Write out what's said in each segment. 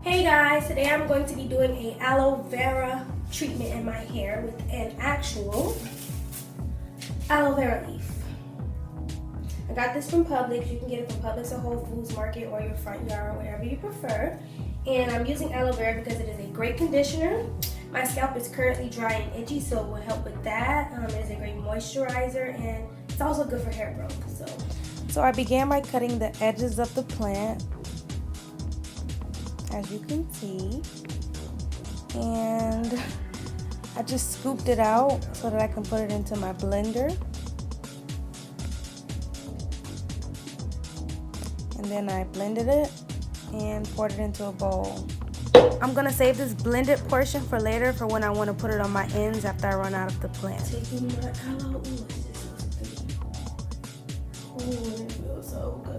Hey guys, today I'm going to be doing a aloe vera treatment in my hair with an actual aloe vera leaf. I got this from Publix. You can get it from Publix or Whole Foods Market or your front yard, wherever you prefer. And I'm using aloe vera because it is a great conditioner. My scalp is currently dry and itchy, so it will help with that. It is a great moisturizer and it's also good for hair growth. So I began by cutting the edges of the plant, as you can see, and I just scooped it out so that I can put it into my blender, and then I blended it and poured it into a bowl. I'm gonna save this blended portion for later, for when I want to put it on my ends after I run out of the plant. Taking my aloe, ooh, it feels so good.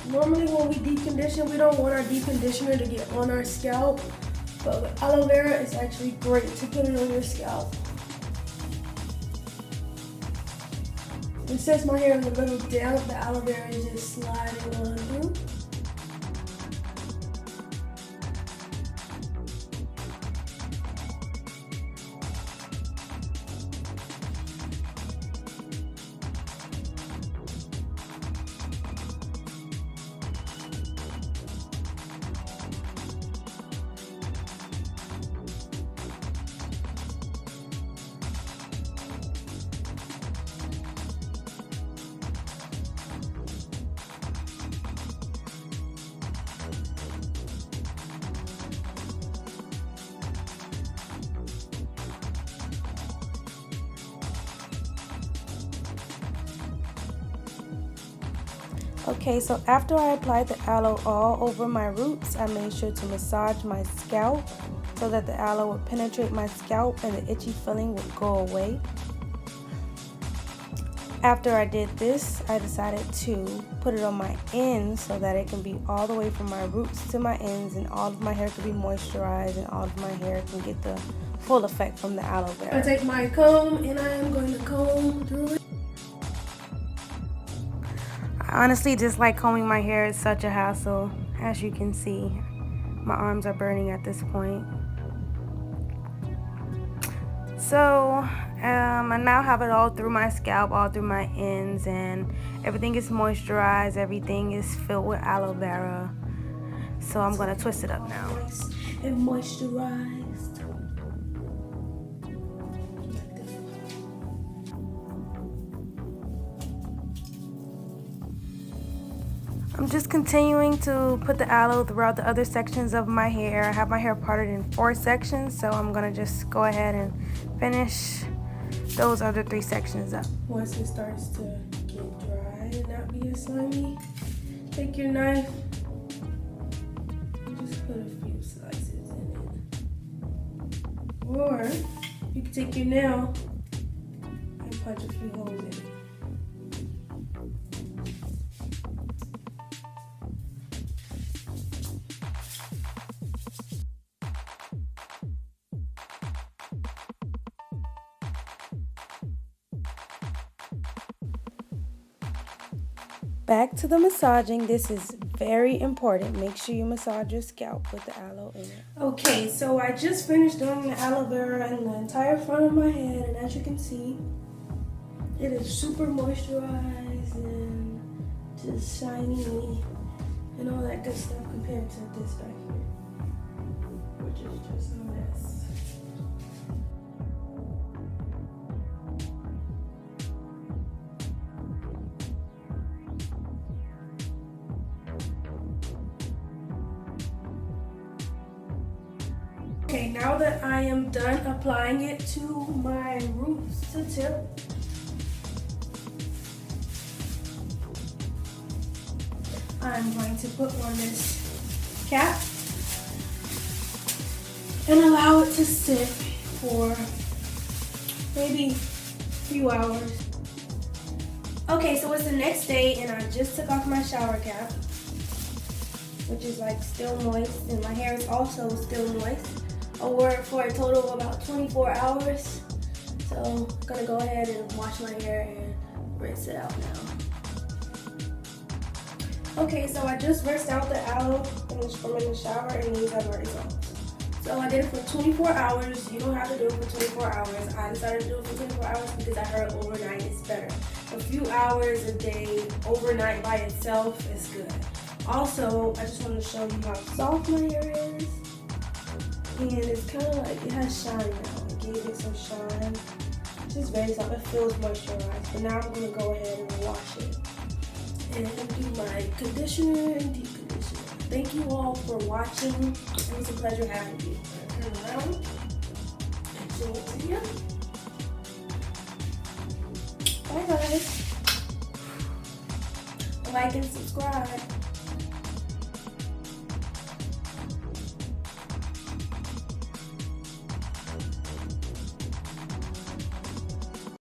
Normally when we deep condition, we don't want our deep conditioner to get on our scalp, but with aloe vera, it's actually great to put it on your scalp. And since my hair is a little damp, the aloe vera is just sliding on through. Okay, so after I applied the aloe all over my roots, I made sure to massage my scalp so that the aloe would penetrate my scalp and the itchy feeling would go away. After I did this, I decided to put it on my ends so that it can be all the way from my roots to my ends, and all of my hair can be moisturized and all of my hair can get the full effect from the aloe vera. I take my comb and I am going to comb through it. I honestly dislike combing my hair. It's such a hassle. As you can see, my arms are burning at this point. So I now have it all through my scalp, all through my ends, and everything is moisturized, everything is filled with aloe vera. So I'm going to twist it up now. Moist and moisturized. I'm just continuing to put the aloe throughout the other sections of my hair. I have my hair parted in 4 sections, so I'm gonna just go ahead and finish those other 3 sections up. Once it starts to get dry and not be as slimy, take your knife and just put a few slices in it. Or you can take your nail and punch a few holes in it. Back to the massaging. This is very important. Make sure you massage your scalp with the aloe in it. Okay, so I just finished doing the aloe vera in the entire front of my head, and as you can see, it is super moisturized and just shiny and all that good stuff compared to this back here, which is just a mess. Okay, now that I am done applying it to my roots to tip, I'm going to put on this cap and allow it to sit for maybe a few hours. Okay, so it's the next day and I just took off my shower cap, which is like still moist, and my hair is also still moist. I wore it for a total of about 24 hours. So So I'm gonna go ahead and wash my hair and rinse it out now. Okay, so I just rinsed out the aloe from in the shower, and these are my results. So I did it for 24 hours. You don't have to do it for 24 hours. I decided to do it for 24 hours because I heard overnight is better. A few hours a day, overnight by itself is good. Also, I just want to show you how soft my hair is. And it's kind of like, it has shine now. It gave it some shine. It's just very soft. It feels moisturized. But now I'm going to go ahead and wash it. And do my conditioner and deep conditioner. Thank you all for watching. It was a pleasure having you. Turn around and show it to you. Bye guys. Like and subscribe.